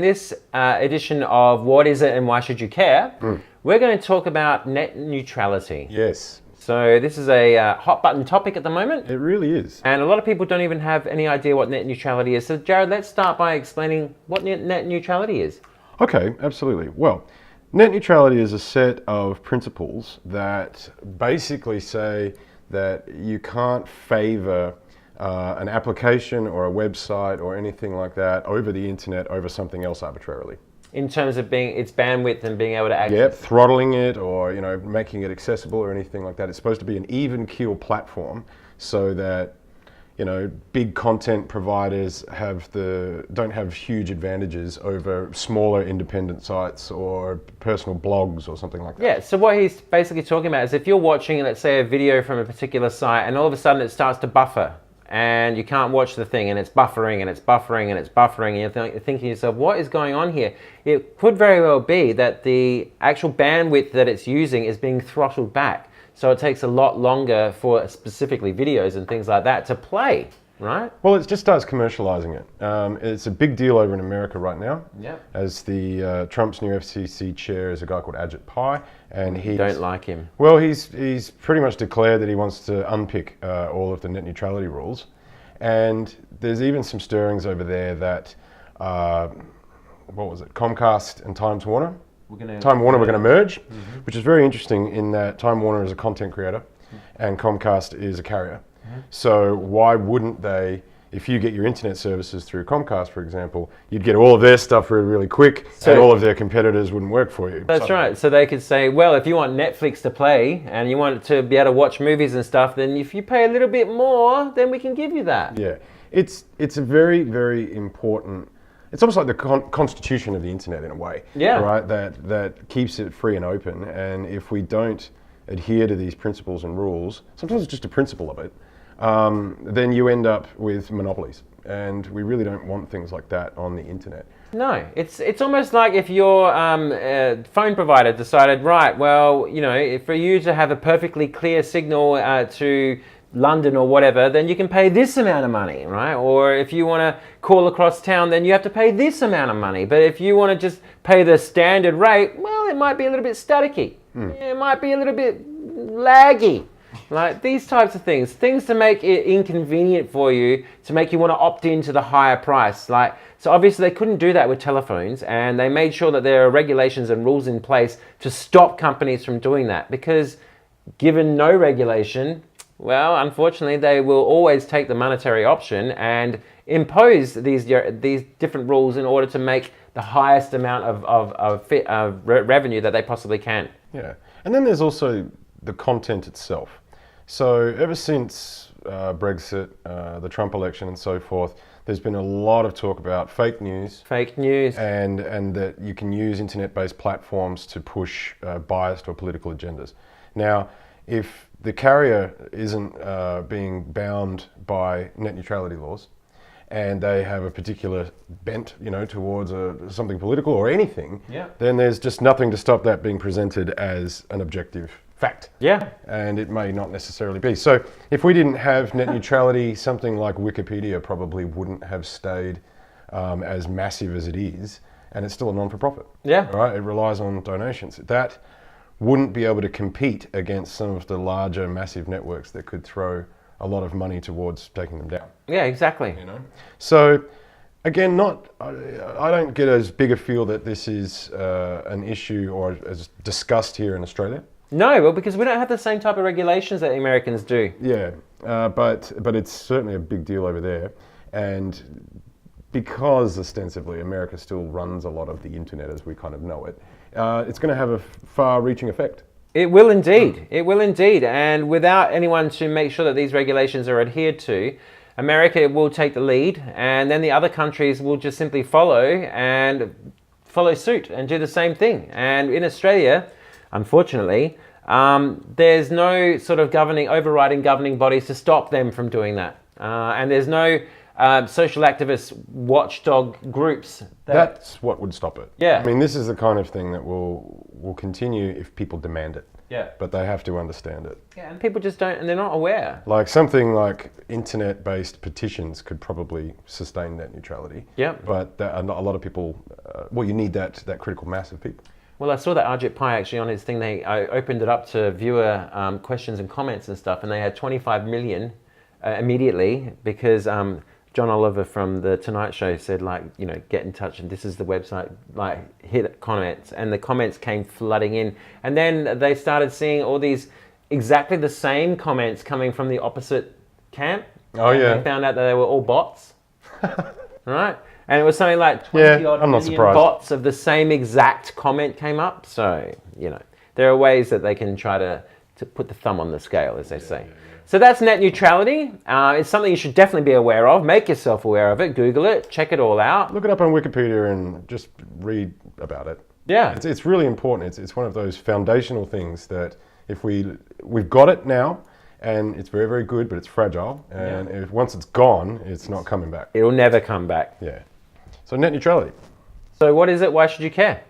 In this edition of What Is It and Why Should You Care, we're going to talk about net neutrality. Yes. So this is a hot button topic at the moment. It really is. And a lot of people don't even have any idea what net neutrality is. So Jared, let's start by explaining what net neutrality is. Okay, absolutely. Well, net neutrality is a set of principles that basically say that you can't favor an application or a website or anything like that over the internet over something else arbitrarily. In terms of its bandwidth and being able to access. Yep, throttling it or making it accessible or anything like that. It's supposed to be an even keel platform so that big content providers don't have huge advantages over smaller independent sites or personal blogs or something like that. Yeah, so what he's basically talking about is if you're watching, let's say, a video from a particular site and all of a sudden it starts to buffer and you can't watch the thing and it's buffering and it's buffering and it's buffering and you're thinking to yourself, what is going on here? It could very well be that the actual bandwidth that it's using is being throttled back. So it takes a lot longer for specifically videos and things like that to play, right? Well, it just starts commercializing it. It's a big deal over in America right now. Yeah. As the Trump's new FCC chair is a guy called Ajit Pai, and he don't like him. Well, he's pretty much declared that he wants to unpick all of the net neutrality rules, and there's even some stirrings over there that Comcast and Time Warner we're going to merge, which is very interesting in that Time Warner is a content creator and Comcast is a carrier. So why wouldn't they, if you get your internet services through Comcast, for example, you'd get all of their stuff really, really quick and all of their competitors wouldn't work for you. That's right. So they could say, well, if you want Netflix to play and you want to be able to watch movies and stuff, then if you pay a little bit more, then we can give you that. Yeah. It's a very, very important. It's almost like the constitution of the internet in a way, right? That keeps it free and open. And if we don't adhere to these principles and rules, sometimes it's just a principle of it, then you end up with monopolies. And we really don't want things like that on the internet. No, it's almost like if your phone provider decided, right, well, for you to have a perfectly clear signal to London or whatever, then you can pay this amount of money, right? Or if you want to call across town, then you have to pay this amount of money. But if you want to just pay the standard rate, well, it might be a little bit staticky. It might be a little bit laggy. Like these types of things to make it inconvenient for you, to make you want to opt into the higher price. So obviously they couldn't do that with telephones, and they made sure that there are regulations and rules in place to stop companies from doing that, because given no regulation, well, unfortunately, they will always take the monetary option and impose these different rules in order to make the highest amount of revenue that they possibly can. Yeah, and then there's also the content itself. So ever since Brexit, the Trump election and so forth, there's been a lot of talk about fake news. Fake news. And that you can use internet-based platforms to push biased or political agendas. Now, if the carrier isn't being bound by net neutrality laws, and they have a particular bent, towards something political or anything, then there's just nothing to stop that being presented as an objective fact. Yeah. And it may not necessarily be. So if we didn't have net neutrality, something like Wikipedia probably wouldn't have stayed as massive as it is, and it's still a non-for-profit. Yeah. Right? It relies on donations. That wouldn't be able to compete against some of the larger, massive networks that could throw a lot of money towards taking them down. Yeah, exactly. So, again, I don't get as big a feel that this is an issue or as discussed here in Australia. No, well, because we don't have the same type of regulations that the Americans do. Yeah, but it's certainly a big deal over there, and because ostensibly America still runs a lot of the internet as we kind of know it, it's going to have a far-reaching effect. It will indeed. It will indeed. And without anyone to make sure that these regulations are adhered to, America will take the lead, and then the other countries will just simply follow suit and do the same thing. And in Australia, unfortunately, there's no sort of overriding governing bodies to stop them from doing that. And there's no social activist watchdog groups. That's what would stop it. Yeah. I mean, this is the kind of thing that will continue if people demand it. Yeah. But they have to understand it. Yeah, and people just don't, and they're not aware. Like something like internet-based petitions could probably sustain net neutrality. Yeah. But a lot of people, well, you need that critical mass of people. Well, I saw that Arjit Pai actually on his thing. They opened it up to viewer questions and comments and stuff, and they had 25 million immediately because John Oliver from the Tonight Show said, like, you know, get in touch, and this is the website, like, hit comments, and the comments came flooding in. And then they started seeing all these exactly the same comments coming from the opposite camp. Oh, yeah. They found out that they were all bots. Right? And it was something like 20 odd I'm not million surprised. bots of the same exact comment came up. So, you know, there are ways that they can try to put the thumb on the scale, as they say. So that's net neutrality. It's something you should definitely be aware of. Make yourself aware of it. Google it. Check it all out. Look it up on Wikipedia and just read about it. Yeah. It's really important. It's one of those foundational things that if we've got it now, and it's very, very good, but it's fragile. And if once it's gone, it's not coming back. It'll never come back. Yeah. So net neutrality. So what is it? Why should you care?